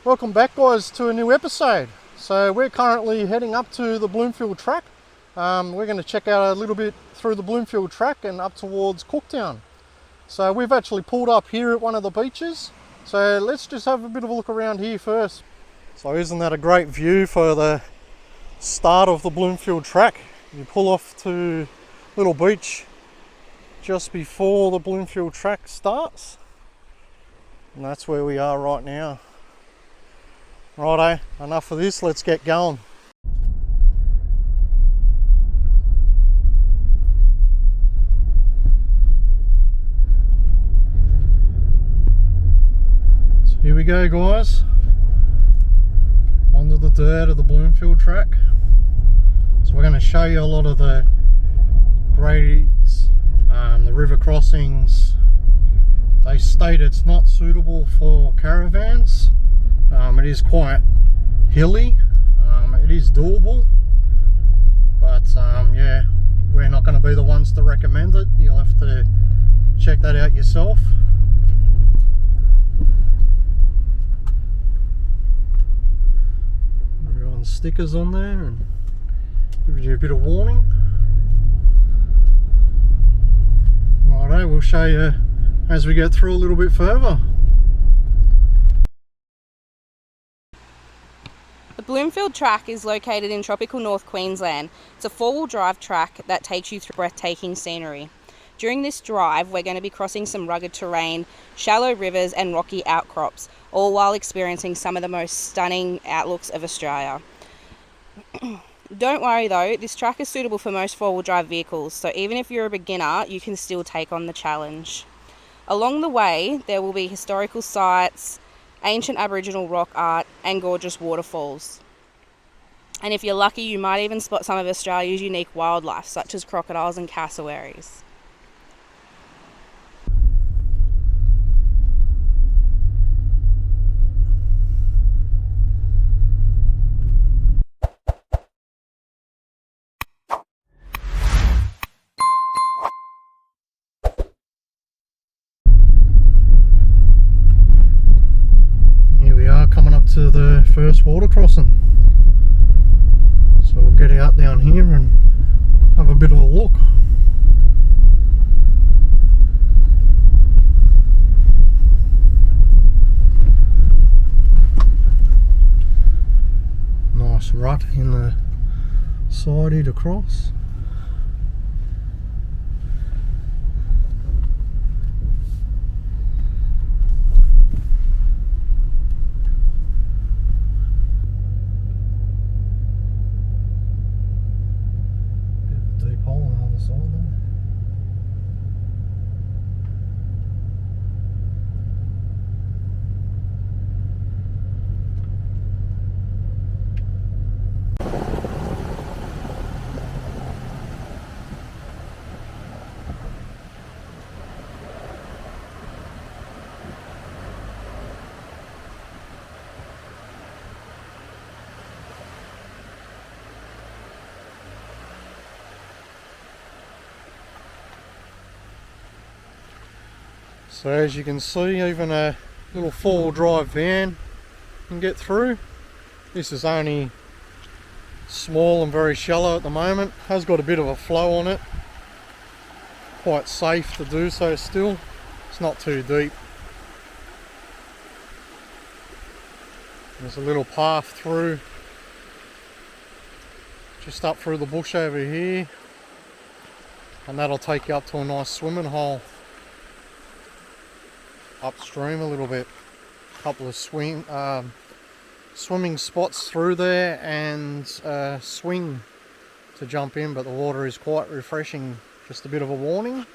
Welcome back, guys, to a new episode. So we're currently heading up to the Bloomfield Track. We're going to check out a little bit through the Bloomfield Track and up towards Cooktown. So we've actually pulled up here at one of the beaches. So let's just have a bit of a look around here first. So isn't that a great view for the start of the Bloomfield Track? You pull off to a little beach just before the Bloomfield Track starts. And that's where we are right now. Righto, enough of this, let's get going. So here we go, guys, onto the dirt of the Bloomfield Track. So we're going to show you a lot of the grades, the river crossings. They state it's not suitable for caravans. It is quite hilly, it is doable, but yeah, we're not going to be the ones to recommend it. You'll have to check that out yourself. Everyone's stickers on there and giving you a bit of warning. Righto, we'll show you as we get through a little bit further. The Bloomfield Track is located in tropical North Queensland. It's a four-wheel drive track that takes you through breathtaking scenery. During this drive, we're going to be crossing some rugged terrain, shallow rivers and rocky outcrops, all while experiencing some of the most stunning outlooks of Australia. Don't worry though, this track is suitable for most four-wheel drive vehicles, so even if you're a beginner, you can still take on the challenge. Along the way, there will be historical sites, ancient Aboriginal rock art and gorgeous waterfalls. And if you're lucky, you might even spot some of Australia's unique wildlife, such as crocodiles and cassowaries. To the first water crossing, so we'll get out down here and have a bit of a look. Nice rut in the side here to cross. So as you can see, even a little four-wheel drive van can get through. This is only small and very shallow at the moment. Has got a bit of a flow on it. Quite safe to do so still. It's not too deep. There's a little path through, just up through the bush over here, and that'll take you up to a nice swimming hole. Upstream a little bit, a couple of swimming spots through there and a swing to jump in, but the water is quite refreshing. Just a bit of a warning.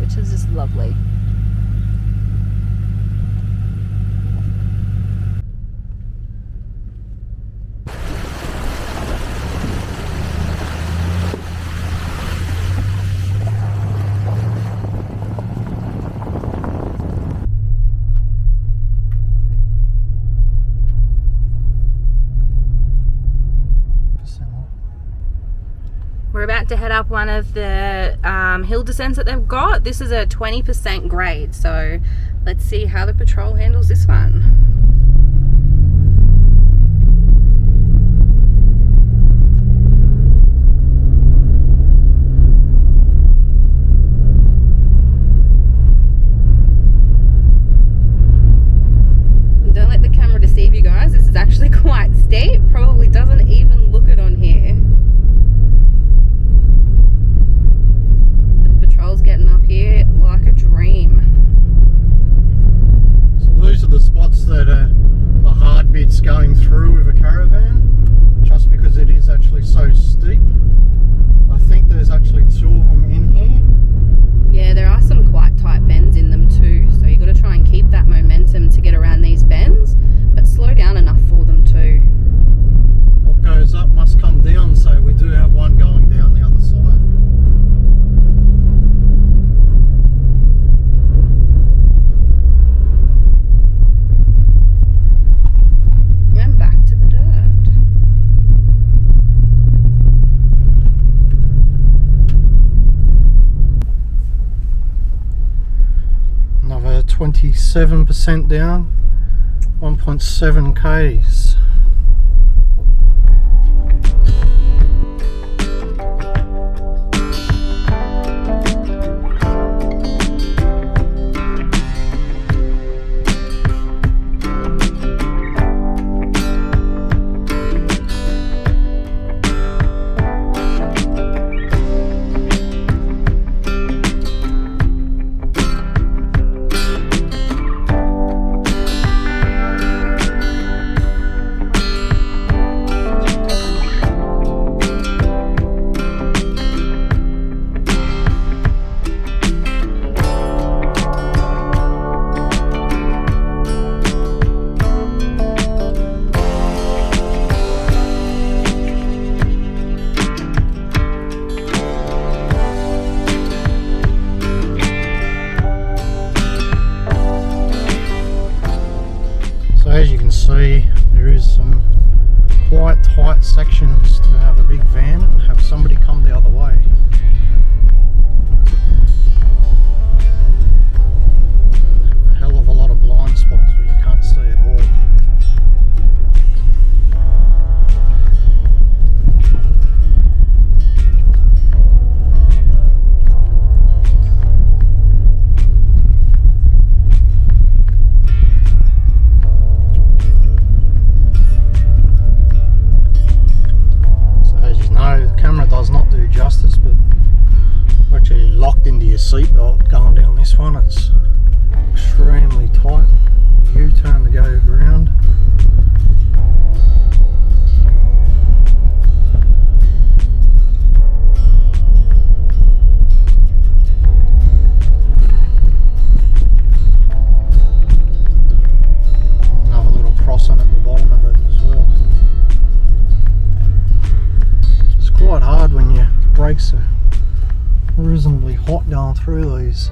which is just lovely. We're about to head up one of the hill descents that they've got. This is a 20% grade, so let's see how the patrol handles this one. Don't let the camera deceive you guys, this is actually quite steep. Probably doesn't even look it on here. Getting up here like a dream. So these are the spots that are the hard bits going through with a caravan, just because it is actually so steep. I think there's actually 2 of them in here. Yeah, there are some quite tight bends in them too, so you've got to try and keep that momentum to get around these bends, but slow down enough for them too. What goes up must come down, so we do have one going down the other side. Another 27% down, 1.7 k's. As you can see, there is some quite tight sections to have a big van and have somebody come the other way. A hell of a lot of blind spots where you can't see at all. Does not do justice, but we're actually locked into your seatbelt going down this one. It's extremely tight. U-turn to go around. Another little crossing at the bottom of it as well. Quite hard when your brakes are reasonably hot going through these.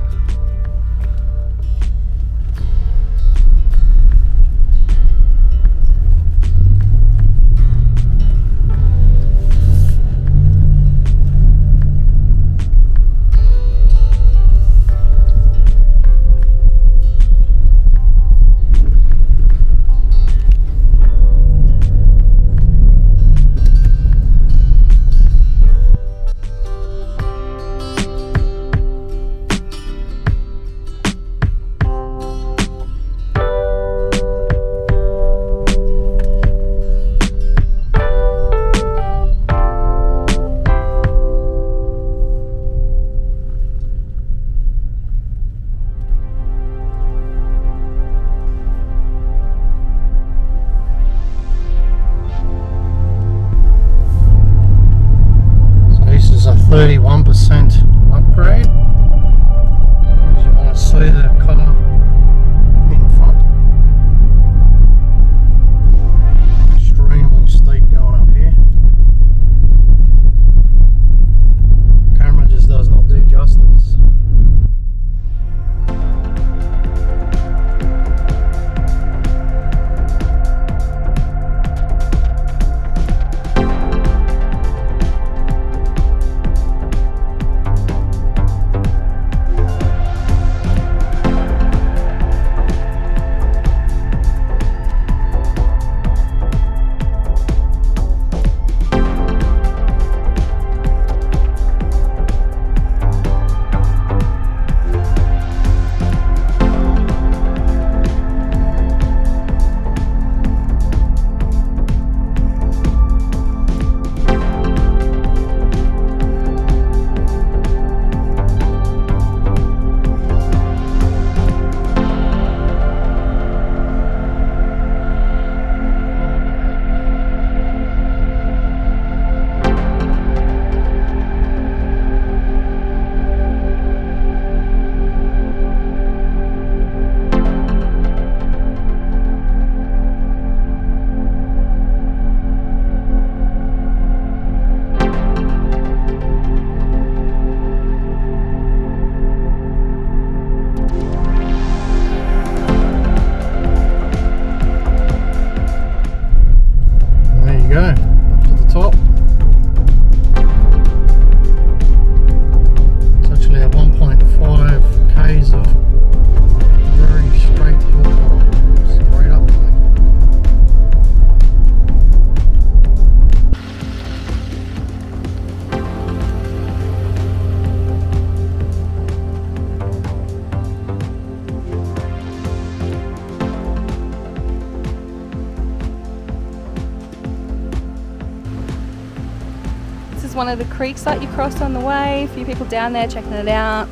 is one of the creeks that you cross on the way. A few people down there checking it out.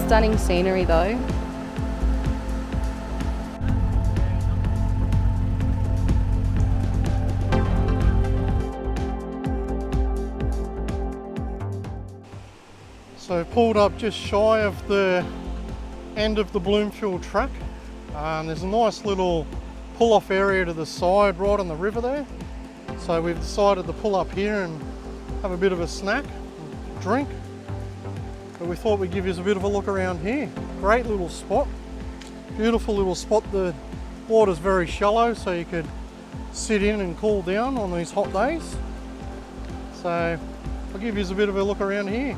Stunning scenery though. So pulled up just shy of the end of the Bloomfield Track. There's a nice little pull-off area to the side right on the river there. So we've decided to pull up here and have a bit of a snack, and drink. But we thought we'd give you a bit of a look around here. Great little spot, beautiful little spot. The water's very shallow, so you could sit in and cool down on these hot days. So I'll give you a bit of a look around here.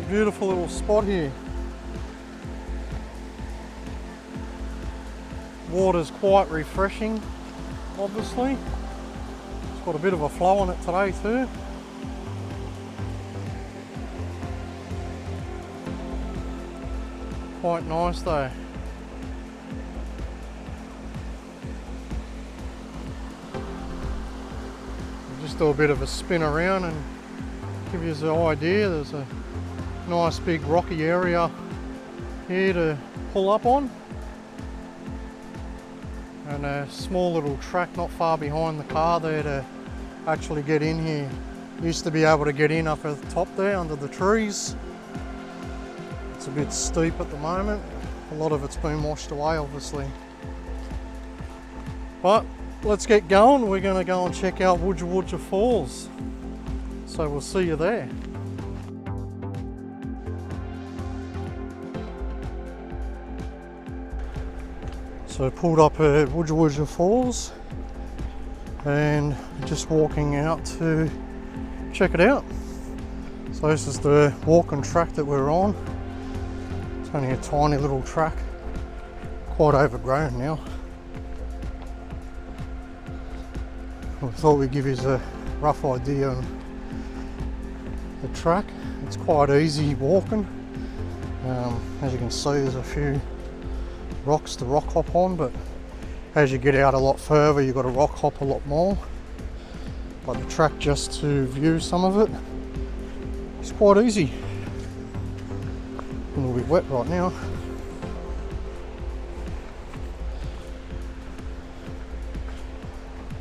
Beautiful little spot here. Water's quite refreshing, obviously. It's got a bit of a flow on it today too. Quite nice though. I'll just do a bit of a spin around and give you the idea. There's a nice big rocky area here to pull up on, and a small little track not far behind the car there to actually get in here. Used to be able to get in up at the top there under the trees. It's a bit steep at the moment. A lot of it's been washed away obviously. But let's get going. We're going to go and check out Woodrow Waterfalls. So we'll see you there. So pulled up at Woodrow Waterfalls and just walking out to check it out. So this is the walking track that we're on. It's only a tiny little track, quite overgrown now. We thought we'd give you a rough idea on the track. It's quite easy walking. As you can see, there's a few rocks to rock hop on, but as you get out a lot further you've got to rock hop a lot more. But the track, just to view some of it, it's quite easy. A little bit wet right now.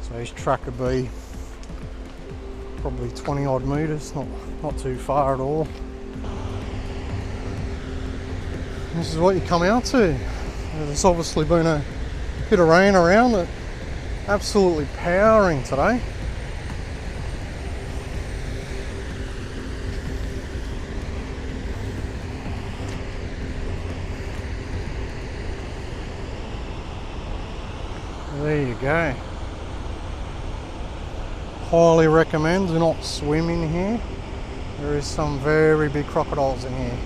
So this track would be probably 20 odd metres, not too far at all. This is what you come out to. There's obviously been a bit of rain around it. Absolutely powering today. There you go. Highly recommend do not swim in here. There is some very big crocodiles in here.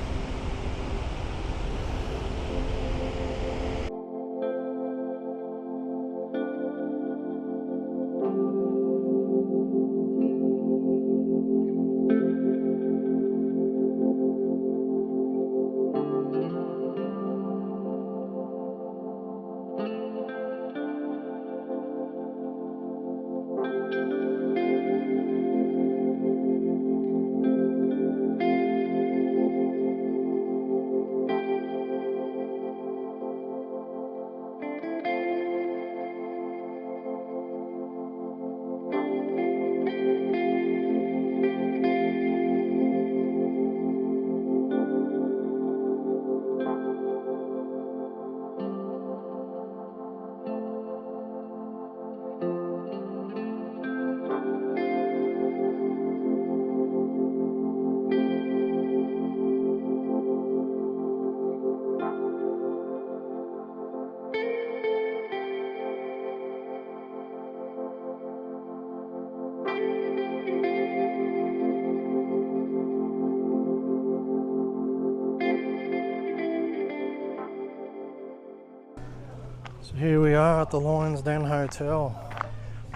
So here we are at the Lions Den Hotel.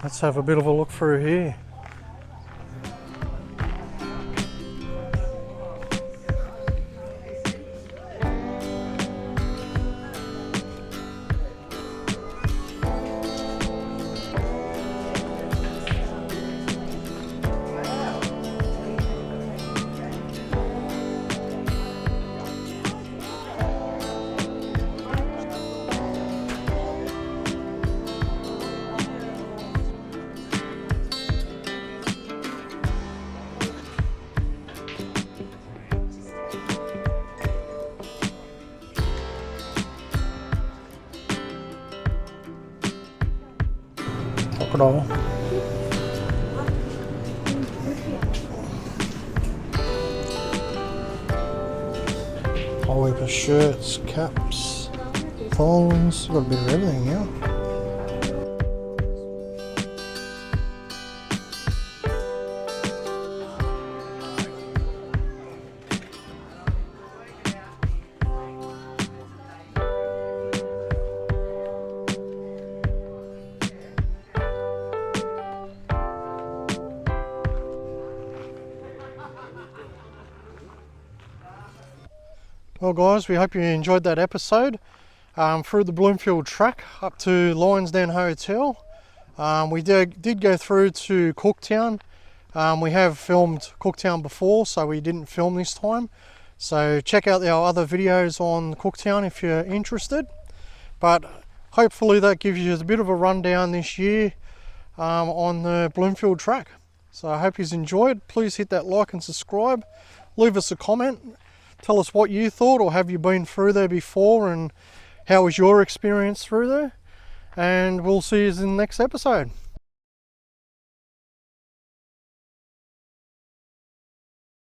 Let's have a bit of a look through here. crocodile. Whole heap of shirts, caps, thongs, got a bit of everything here. Well guys, we hope you enjoyed that episode through the Bloomfield Track up to Lionsden Hotel. We did go through to Cooktown. We have filmed Cooktown before, so we didn't film this time. So check out our other videos on Cooktown if you're interested. But hopefully that gives you a bit of a rundown this year on the Bloomfield Track. So I hope you've enjoyed. Please hit that like and subscribe. Leave us a comment. Tell us what you thought, or have you been through there before, and how was your experience through there? And we'll see you in the next episode.